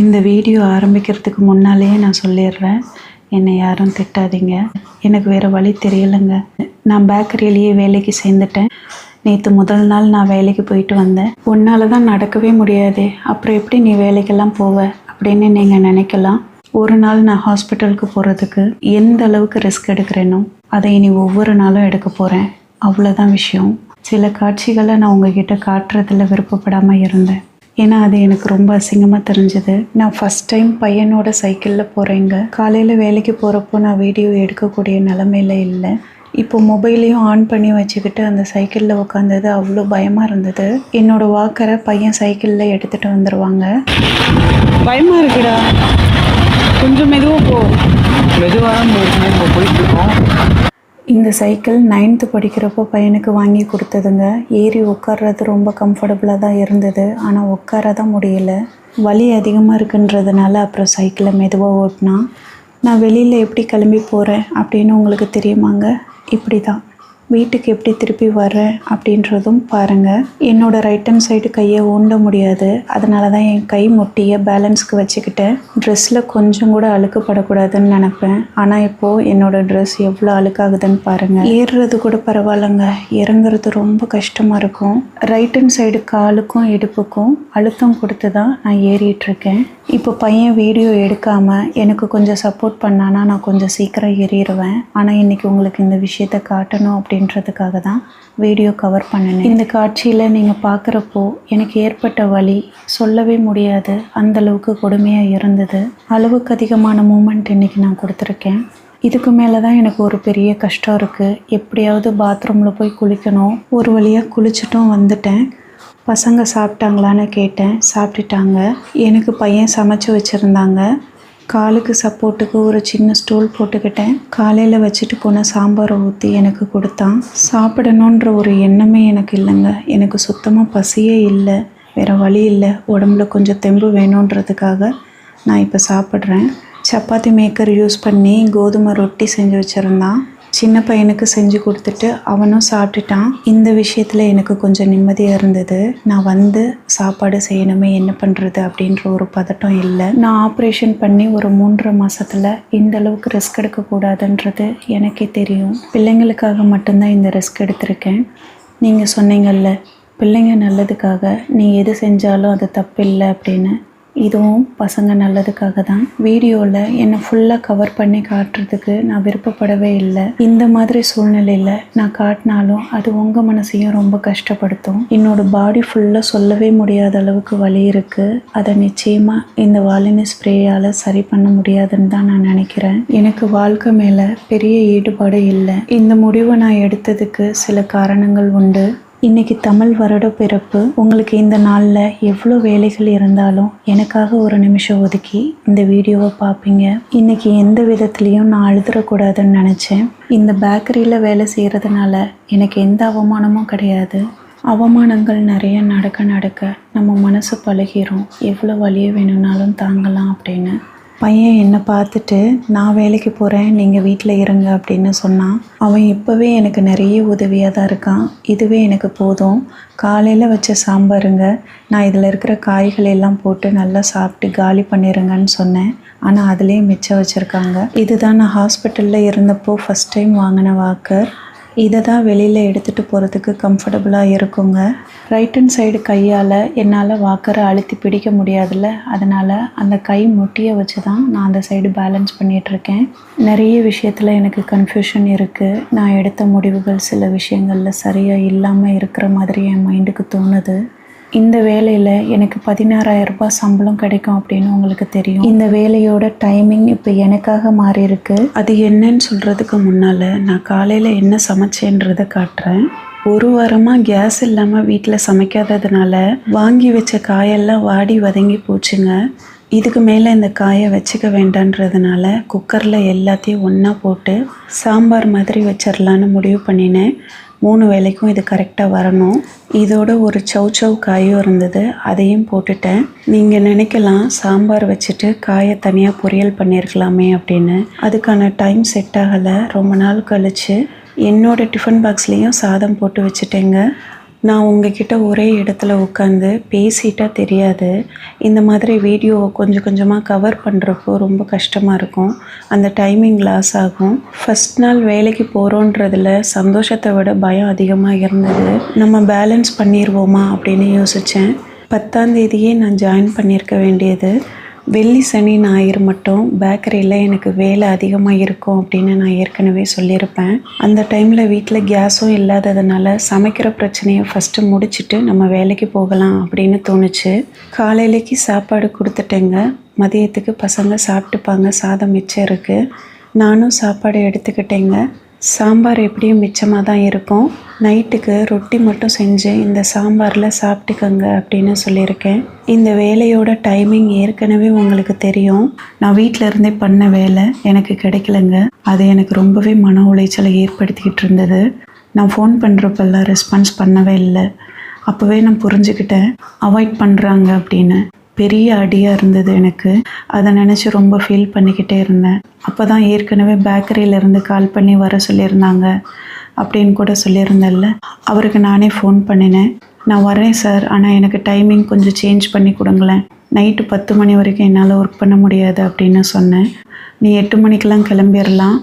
இந்த வீடியோ ஆரம்பிக்கிறதுக்கு முன்னாலேயே நான் சொல்லிடுறேன், என்னை யாரும் திட்டாதீங்க. எனக்கு வேறு வழி தெரியலைங்க. நான் பேக்கரியிலேயே வேலைக்கு சேர்ந்துட்டேன். நேற்று முதல் நாள் நான் வேலைக்கு போயிட்டு வந்தேன். உன்னால் தான் நடக்கவே முடியாது, அப்புறம் எப்படி நீ வேலைக்கெல்லாம் போவ அப்படின்னு நீங்கள் நினைக்கலாம். ஒரு நாள் நான் ஹாஸ்பிட்டலுக்கு போகிறதுக்கு எந்த அளவுக்கு ரிஸ்க் எடுக்கிறேனோ அதை இனி ஒவ்வொரு நாளும் எடுக்க போகிறேன். அவ்வளோதான் விஷயம். சில காட்சிகளை நான் உங்ககிட்ட காட்டுறதில் விருப்பப்படாமல் இருந்தேன். ஏன்னா அது எனக்கு ரொம்ப அசிங்கமாக தெரிஞ்சது. நான் ஃபஸ்ட் டைம் பையனோட சைக்கிளில் போகிறேங்க. காலையில் வேலைக்கு போகிறப்போ நான் வீடியோ எடுக்கக்கூடிய நிலமையில இல்லை. இப்போ மொபைலையும் ஆன் பண்ணி வச்சுக்கிட்டு அந்த சைக்கிளில் உட்காந்தது அவ்வளோ பயமாக இருந்தது. என்னோடய வாக்கரை பையன் சைக்கிளில் எடுத்துகிட்டு வந்துடுவாங்க. பயமாக இருக்குடா, கொஞ்சம் மெதுவாக போ. மெதுவாக போயிட்டுருக்கோம். இந்த சைக்கிள் 9th படிக்கிறப்போ பையனுக்கு வாங்கி கொடுத்ததுங்க. ஏறி உட்கார்றது ரொம்ப கம்ஃபர்டபுளாக தான் இருந்தது, ஆனால் உட்கார தான் முடியல. வலி அதிகமாக இருக்குன்றதுனால அப்புறம் சைக்கிளை மெதுவாக ஓட்டினா. நான் வெளியில் எப்படி கிளம்பி போகிறேன் அப்படின்னு உங்களுக்கு தெரியுமாங்க? இப்படி தான். வீட்டுக்கு எப்படி திருப்பி வர்றேன் அப்படின்றதும் பாருங்கள். என்னோடய ரைட் ஹேண்ட் சைடு கையை ஊண்ட முடியாது, அதனால தான் என் கை முட்டியை பேலன்ஸ்க்கு வச்சுக்கிட்டேன். ட்ரெஸ்ஸில் கொஞ்சம் கூட அழுக்குப்படக்கூடாதுன்னு நினப்பேன். ஆனால் இப்போது என்னோடய ட்ரெஸ் எவ்வளோ அழுக்காகுதுன்னு பாருங்கள். ஏறுறது கூட பரவாயில்லைங்க, இறங்குறது ரொம்ப கஷ்டமாக இருக்கும். ரைட் ஹேண்ட் சைடு காலுக்கும் இடுப்புக்கும் அழுத்தம் கொடுத்து தான் நான் ஏறிட்டுருக்கேன். இப்போ பையன் வீடியோ எடுக்காமல் எனக்கு கொஞ்சம் சப்போர்ட் பண்ணானா நான் கொஞ்சம் சீக்கிரம் ஏறிடுவேன். ஆனால் இன்றைக்கி உங்களுக்கு இந்த விஷயத்தை காட்டணும் அப்படின்றதுக்காக தான் வீடியோ கவர் பண்ணினேன். இந்த காட்சியில் நீங்கள் பார்க்குறப்போ எனக்கு ஏற்பட்ட வலி சொல்லவே முடியாது, அந்தளவுக்கு கொடுமையாக இருந்தது. அளவுக்கு அதிகமான மூமெண்ட் இன்றைக்கி நான் கொடுத்துருக்கேன். இதுக்கு மேலே தான் எனக்கு ஒரு பெரிய கஷ்டம் இருக்குது. எப்படியாவது பாத்ரூமில் போய் குளிக்கணும். ஒரு வழியாக குளிச்சுட்டும் வந்துட்டேன். பசங்க சாப்பிட்டாங்களான்னு கேட்டேன். சாப்பிட்டுட்டாங்க. எனக்கு பையன் சமைச்சு வச்சுருந்தாங்க. காலுக்கு சப்போர்ட்டுக்கு ஒரு சின்ன ஸ்டூல் போட்டுக்கிட்டேன். காலையில் வச்சுட்டு போன சாம்பாரை ஊற்றி எனக்கு கொடுத்தான். சாப்பிடணுன்ற ஒரு எண்ணமே எனக்கு இல்லைங்க. எனக்கு சுத்தமாக பசியே இல்லை, வேறு வழி இல்லை. உடம்புல கொஞ்சம் தெம்பு வேணுன்றதுக்காக நான் இப்போ சாப்பிட்றேன். சப்பாத்தி மேக்கர் யூஸ் பண்ணி கோதுமை ரொட்டி செஞ்சு வச்சுருந்தான். சின்ன பையனுக்கு செஞ்சு கொடுத்துட்டு அவனும் சாப்பிட்டுட்டான். இந்த விஷயத்தில் எனக்கு கொஞ்சம் நிம்மதியாக இருந்தது. நான் வந்து சாப்பாடு செய்யணுமே, என்ன பண்ணுறது அப்படின்ற ஒரு பதட்டம் இல்லை. நான் ஆப்ரேஷன் பண்ணி ஒரு 3.5 மாதத்தில் இந்த அளவுக்கு ரிஸ்க் எடுக்கக்கூடாதுன்றது எனக்கே தெரியும். பிள்ளைங்களுக்காக மட்டும்தான் இந்த ரிஸ்க் எடுத்திருக்கேன். நீங்கள் சொன்னீங்கல்ல, பிள்ளைங்க நல்லதுக்காக நீ எது செஞ்சாலும் அது தப்பு இல்லை அப்படின்னு. இதுவும் பசங்க நல்லதுக்காக தான். வீடியோவில் என்னை ஃபுல்லாக கவர் பண்ணி காட்டுறதுக்கு நான் விருப்பப்படவே இல்லை. இந்த மாதிரி சூழ்நிலையில் நான் காட்டினாலும் அது உங்கள் மனசையும் ரொம்ப கஷ்டப்படுத்தும். என்னோடய பாடி ஃபுல்லாக சொல்லவே முடியாத அளவுக்கு வலி இருக்குது. அதை நிச்சயமாக இந்த வாலினி ஸ்ப்ரேயால் சரி பண்ண முடியாதுன்னு தான் நான் நினைக்கிறேன். எனக்கு வாழ்க்கை மேலே பெரிய ஈடுபாடு இல்லை. இந்த முடிவை நான் எடுத்ததுக்கு சில காரணங்கள் உண்டு. இன்றைக்கி தமிழ் வருட பிறப்பு. உங்களுக்கு இந்த நாளில் எவ்வளோ வேலைகள் இருந்தாலும் எனக்காக ஒரு நிமிஷம் ஒதுக்கி இந்த வீடியோவை பார்ப்பீங்க. இன்றைக்கி எந்த விதத்துலேயும் நான் அழுதுறக்கூடாதுன்னு நினச்சேன். இந்த பேக்கரியில் வேலை செய்கிறதுனால எனக்கு எந்த அவமானமும் கிடையாது. அவமானங்கள் நிறைய நடக்க நம்ம மனசு பழகிரும், எவ்வளோ வலிய வேணும்னாலும் தாங்கலாம் அப்படின்னு. பையன் என்னை பார்த்துட்டு நான் வேலைக்கு போகிறேன், நீங்கள் வீட்டில் இருங்க அப்படின்னு சொன்னான். அவன் இப்போவே எனக்கு நிறைய உதவியாக தான் இருக்கான். இதுவே எனக்கு போதும். காலையில் வச்ச சாம்பாருங்க, நான் இதில் இருக்கிற காய்களெல்லாம் போட்டு நல்லா சாப்பிட்டு காலி பண்ணிடுங்கன்னு சொன்னேன். ஆனால் அதுலேயே மிச்சம் வச்சுருக்காங்க. இதுதான் நான் ஹாஸ்பிட்டலில் இருந்தப்போ ஃபஸ்ட் டைம் வாங்கின வாக்கர். இதை தான் வெளியில் எடுத்துகிட்டு போகிறதுக்கு கம்ஃபர்டபுளாக இருக்குங்க. ரைட் ஹேண்ட் சைடு கையால் என்னால் வாக்கரை அழுத்தி பிடிக்க முடியாதுல்ல, அதனால் அந்த கை முட்டியை வச்சு தான் நான் அந்த சைடு பேலன்ஸ் பண்ணிகிட்ருக்கேன். நிறைய விஷயத்தில் எனக்கு கன்ஃபியூஷன் இருக்குது. நான் எடுத்த முடிவுகள் சில விஷயங்களில் சரியாக இல்லாமல் இருக்கிற மாதிரி என் மைண்டுக்கு தோணுது. இந்த வேலையில் எனக்கு 16,000 ரூபாய் சம்பளம் கிடைக்கும் அப்படின்னு உங்களுக்கு தெரியும். இந்த வேலையோட டைமிங் இப்போ எனக்காக மாறி இருக்கு. அது என்னன்னு சொல்கிறதுக்கு முன்னால் நான் காலையில் என்ன சமைச்சேன்றதை காட்டுறேன். ஒரு வாரமாக கேஸ் இல்லாமல் வீட்டில் சமைக்காததுனால வாங்கி வச்ச காயெல்லாம் வாடி வதங்கி போச்சுங்க. இதுக்கு மேலே இந்த காயை வச்சுக்க வேண்டான்றதுனால குக்கரில் எல்லாத்தையும் ஒன்றா போட்டு சாம்பார் மாதிரி வச்சிடலான்னு முடிவு பண்ணினேன். 3 வேளைக்கும் இது கரெக்டாக வரணும். இதோட ஒரு சௌச்சௌ காயும் இருந்தது, அதையும் போட்டுட்டேன். நீங்கள் நினைக்கலாம் சாம்பார் வச்சுட்டு காயை தனியாக பொரியல் பண்ணியிருக்கலாமே அப்படின்னு. அதுக்கான டைம் செட் ஆகலை. ரொம்ப நாள் கழித்து என்னோடய டிஃபன் பாக்ஸ்லேயும் சாதம் போட்டு வச்சுட்டேங்க. நான் உங்ககிட்ட ஒரே இடத்துல உட்காந்து பேசிட்டா தெரியாது. இந்த மாதிரி வீடியோவை கொஞ்சம் கொஞ்சமாக கவர் பண்ணுறப்போ ரொம்ப கஷ்டமாக இருக்கும். அந்த டைமிங் லாஸ் ஆகும். ஃபஸ்ட் நாள் வேலைக்கு போகிறோன்றதில் சந்தோஷத்தை விட பயம் அதிகமாக இருந்தது. நம்ம பேலன்ஸ் பண்ணிடுவோமா அப்படின்னு யோசித்தேன். 10ஆம் தேதியே நான் ஜாயின் பண்ணியிருக்க வேண்டியது. வெள்ளி சனி ஞாயிறு மட்டும் பேக்கரியில் எனக்கு வேலை அதிகமாக இருக்கும் அப்படின்னு நான் ஏற்கனவே சொல்லியிருப்பேன். அந்த டைமில் வீட்டில் கேஸும் இல்லாததுனால சமைக்கிற பிரச்சனையை ஃபஸ்ட்டு முடிச்சுட்டு நம்ம வேலைக்கு போகலாம் அப்படின்னு தோணுச்சு. காலையிலேக்கு சாப்பாடு கொடுத்துட்டேங்க. மதியத்துக்கு பசங்க சாப்பிட்டுப்பாங்க. சாதம் மிச்சம் இருக்குது. நானும் சாப்பாடு எடுத்துக்கிட்டேங்க. சாம்பார் எப்படியும் மிச்சமாக தான் இருக்கும். நைட்டுக்கு ரொட்டி மட்டும் செஞ்சு இந்த சாம்பாரில் சாப்பிட்டுக்கங்க அப்படின்னு சொல்லியிருக்கேன். இந்த வேலையோட டைமிங் ஏற்கனவே உங்களுக்கு தெரியும். நான் வீட்டில் இருந்தே பண்ண வேலை எனக்கு கிடைக்கலங்க. அது எனக்கு ரொம்பவே மன உளைச்சலை ஏற்படுத்திக்கிட்டு இருந்தது. நான் ஃபோன் பண்ணுறப்பெல்லாம் ரெஸ்பான்ஸ் பண்ணவே இல்லை. அப்போவே நான் புரிஞ்சுக்கிட்டேன் அவாய்ட் பண்ணுறாங்க அப்படின்னு. பெரிய அடியாக இருந்தது எனக்கு. அதை நினச்சி ரொம்ப ஃபீல் பண்ணிக்கிட்டே இருந்தேன். அப்போ தான் ஏற்கனவே பேக்கரியிலேருந்து கால் பண்ணி வர சொல்லியிருந்தாங்க அப்படின்னு கூட சொல்லியிருந்தேன்ல. அவருக்கு நானே ஃபோன் பண்ணினேன். நான் வரேன் சார், ஆனால் எனக்கு டைமிங் கொஞ்சம் சேஞ்ச் பண்ணி கொடுங்களேன். நைட்டு 10 மணி வரைக்கும் என்னால் ஒர்க் பண்ண முடியாது அப்படின்னு சொன்னேன். நீ 8 மணிக்கெலாம் கிளம்பிடலாம்,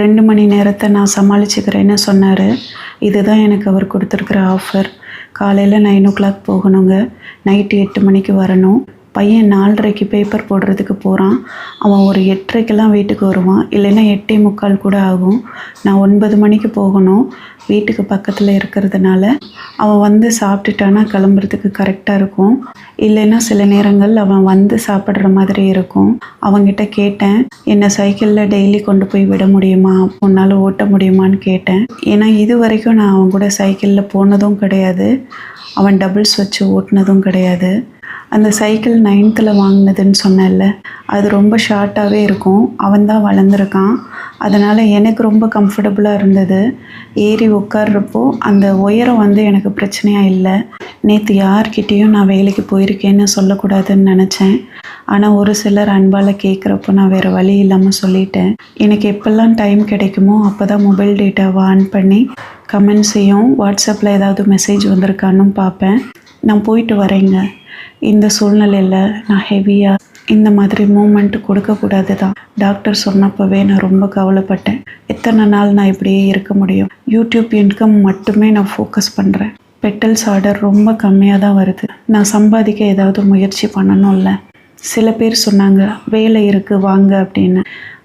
2 மணி நேரத்தை நான் சமாளிச்சுக்கிறேன்னு சொன்னார். இதுதான் எனக்கு அவர் கொடுத்துருக்குற ஆஃபர். காலையில் 9 o'clock போகணுங்க, நைட்டு 8 மணிக்கு வரணும். பையன் 4:30க்கு பேப்பர் போடுறதுக்கு போகிறான். அவன் ஒரு 8:30க்கெல்லாம் வீட்டுக்கு வருவான், இல்லைன்னா 8:45 கூட ஆகும். நான் 9 மணிக்கு போகணும். வீட்டுக்கு பக்கத்தில் இருக்கிறதுனால அவன் வந்து சாப்பிட்டுட்டானா கிளம்புறதுக்கு கரெக்டாக இருக்கும். இல்லைன்னா சில நேரங்கள் அவன் வந்து சாப்பிட்ற மாதிரி இருக்கும். அவன்கிட்ட கேட்டேன், என்னை சைக்கிளில் டெய்லி கொண்டு போய் விட முடியுமா, உன்னால் ஓட்ட முடியுமான்னு கேட்டேன். ஏன்னா இது வரைக்கும் நான் அவன் கூட சைக்கிளில் போனதும் கிடையாது, அவன் டபுள்ஸ் வச்சு ஓட்டினதும் கிடையாது. அந்த சைக்கிள் 9th வாங்கினதுன்னு சொன்னேன்ல, அது ரொம்ப ஷார்ட்டாகவே இருக்கும். அவன் தான் வளர்ந்துருக்கான். அதனால் எனக்கு ரொம்ப கம்ஃபர்டபுளாக இருந்தது. ஏறி உட்கார்றப்போ அந்த உயரம் வந்து எனக்கு பிரச்சனையாக இல்லை. நேற்று யார்கிட்டேயும் நான் வேலைக்கு போயிருக்கேன்னு சொல்லக்கூடாதுன்னு நினச்சேன். ஆனால் ஒரு சிலர் அன்பால் கேட்குறப்போ நான் வேறு வழி இல்லாமல் சொல்லிட்டேன். எனக்கு எப்போல்லாம் டைம் கிடைக்குமோ அப்போ தான் மொபைல் டேட்டாவை ஆன் பண்ணி கமெண்ட்ஸையும் வாட்ஸ்அப்பில் ஏதாவது மெசேஜ் வந்திருக்கான்னு பார்ப்பேன். நான் போயிட்டு வரேங்க. இந்த சூழ்நிலையில் நான் ஹெவியாக இந்த மாதிரி மூமெண்ட் கொடுக்கக்கூடாது தான். டாக்டர் சொன்னப்பவே நான் ரொம்ப கவலைப்பட்டேன். எத்தனை நாள் நான் இப்படியே இருக்க முடியும்? யூடியூப் இன்கம் மட்டுமே நான் ஃபோக்கஸ் பண்ணுறேன். பெட்டல்ஸ் ஆர்டர் ரொம்ப கம்மியாக தான் வருது. நான் சம்பாதிக்க ஏதாவது முயற்சி பண்ணணும்ல. சில பேர் சொன்னாங்க வேலை இருக்குது வாங்க அப்படின்னு.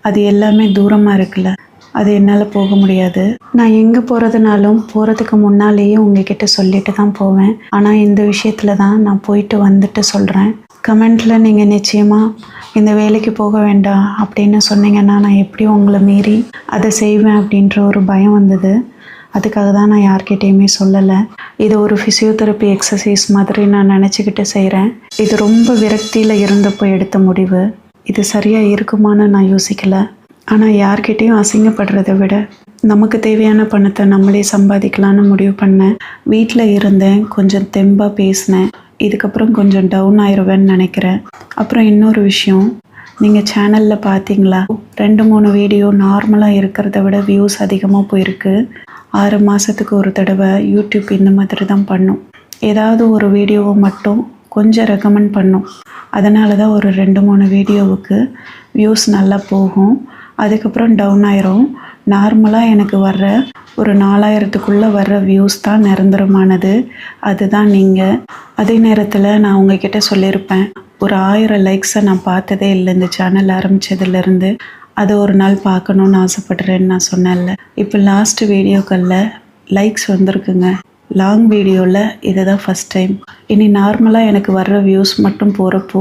அது எல்லாமே தூரமாக இருக்குல்ல, அது என்னால் போக முடியாது. நான் எங்கே போகிறதுனாலும் போகிறதுக்கு முன்னாலேயே உங்ககிட்ட சொல்லிட்டு தான் போவேன். ஆனால் இந்த விஷயத்தில் தான் நான் போயிட்டு வந்துட்டு சொல்கிறேன். கமெண்ட்டில் நீங்கள் நிச்சயமாக இந்த வேலைக்கு போக வேண்டாம் அப்படின்னு சொன்னீங்கன்னா நான் எப்படி உங்களை மீறி அதை செய்வேன் அப்படின்ற ஒரு பயம் வந்தது. அதுக்காக தான் நான் யார்கிட்டையுமே சொல்லலை. இது ஒரு ஃபிசியோதெரப்பி எக்ஸசைஸ் மாதிரி நான் நினச்சிக்கிட்டு செய்கிறேன். இது ரொம்ப விரக்தியில் இருந்தப்போ எடுத்த முடிவு. இது சரியாக இருக்குமான்னு நான் யோசிக்கலை. ஆனால் யார்கிட்டையும் அசிங்கப்படுறதை விட நமக்கு தேவையான பணத்தை நம்மளே சம்பாதிக்கலான்னு முடிவு பண்ணேன். வீட்டில் இருந்தேன், கொஞ்சம் தெம்பாக பேசினேன். இதுக்கப்புறம் கொஞ்சம் டவுன் ஆயிடுவேன்னு நினைக்கிறேன். அப்புறம் இன்னொரு விஷயம், நீங்கள் சேனலில் பார்த்தீங்களா, 2-3 வீடியோ நார்மலாக இருக்கிறத விட வியூஸ் அதிகமாக போயிருக்கு. 6 மாதத்துக்கு ஒரு தடவை யூடியூப் இந்த மாதிரி தான் பண்ணும். ஏதாவது ஒரு வீடியோவை மட்டும் கொஞ்சம் ரெக்கமெண்ட் பண்ணும். அதனால தான் ஒரு 2-3 வீடியோவுக்கு வியூஸ் நல்லா போகும், அதுக்கப்புறம் டவுன் ஆயிரும். நார்மலாக எனக்கு வர்ற ஒரு 4000க்குள்ளே வர்ற வியூஸ் தான் நிரந்தரமானது. அதுதான் நீங்கள். அதே நேரத்தில் நான் உங்ககிட்ட சொல்லியிருப்பேன், ஒரு 1000 லைக்ஸை நான் பார்த்ததே இல்லை இந்த சேனல் ஆரம்பித்ததுலேருந்து. அதை ஒரு நாள் பார்க்கணுன்னு ஆசைப்படுறேன்னு நான் சொன்னேன்ல. இப்போ லாஸ்ட் வீடியோக்களில் லைக்ஸ் வந்திருக்குங்க. லாங் வீடியோவில் இதுதான் ஃபஸ்ட் டைம். இனி நார்மலாக எனக்கு வர்ற வியூஸ் மட்டும் போகிறப்போ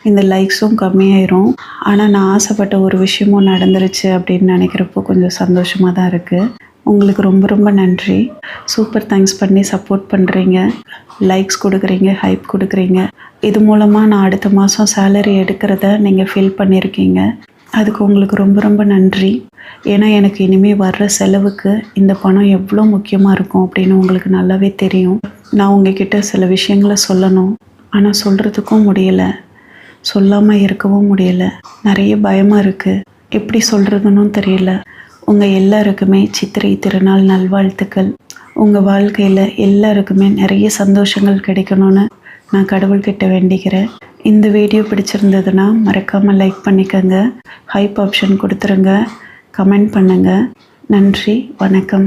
இந்த லைக்ஸும் கம்மியாயிரும். ஆனால் நான் ஆசைப்பட்ட ஒரு விஷயமும் நடந்துருச்சு அப்படின்னு நினைக்கிறப்போ கொஞ்சம் சந்தோஷமாக தான் இருக்குது. உங்களுக்கு ரொம்ப ரொம்ப நன்றி. சூப்பர் தேங்க்ஸ் பண்ணி சப்போர்ட் பண்ணுறீங்க, லைக்ஸ் கொடுக்குறீங்க, ஹைப் கொடுக்குறீங்க. இது மூலமாக நான் அடுத்த மாதம் சேலரி எடுக்கிறத நீங்கள் ஃபீல் பண்ணியிருக்கீங்க. அதுக்கு உங்களுக்கு ரொம்ப ரொம்ப நன்றி. ஏன்னா எனக்கு இனிமேல் வர்ற செலவுக்கு இந்த பணம் எவ்வளோ முக்கியமாக இருக்கும் அப்படின்னு உங்களுக்கு நல்லாவே தெரியும். நான் உங்ககிட்ட சில விஷயங்களை சொல்லணும், ஆனால் சொல்கிறதுக்கும் முடியலை, சொல்லாமல் இருக்கவும் முடியலை. நிறைய பயமாக இருக்குது, எப்படி சொல்கிறதுன்னு தெரியல. உங்கள் எல்லாருக்குமே சித்திரை திருநாள் நல்வாழ்த்துக்கள். உங்கள் வாழ்க்கையில் எல்லாருக்குமே நிறைய சந்தோஷங்கள் கிடைக்கணும்னு நான் கடவுள்கிட்ட வேண்டிக்கிறேன். இந்த வீடியோ பிடிச்சிருந்ததுன்னா மறக்காமல் லைக் பண்ணிக்கோங்க, ஹைப் ஆப்ஷன் கொடுத்துருங்க, கமெண்ட் பண்ணுங்கள். நன்றி, வணக்கம்.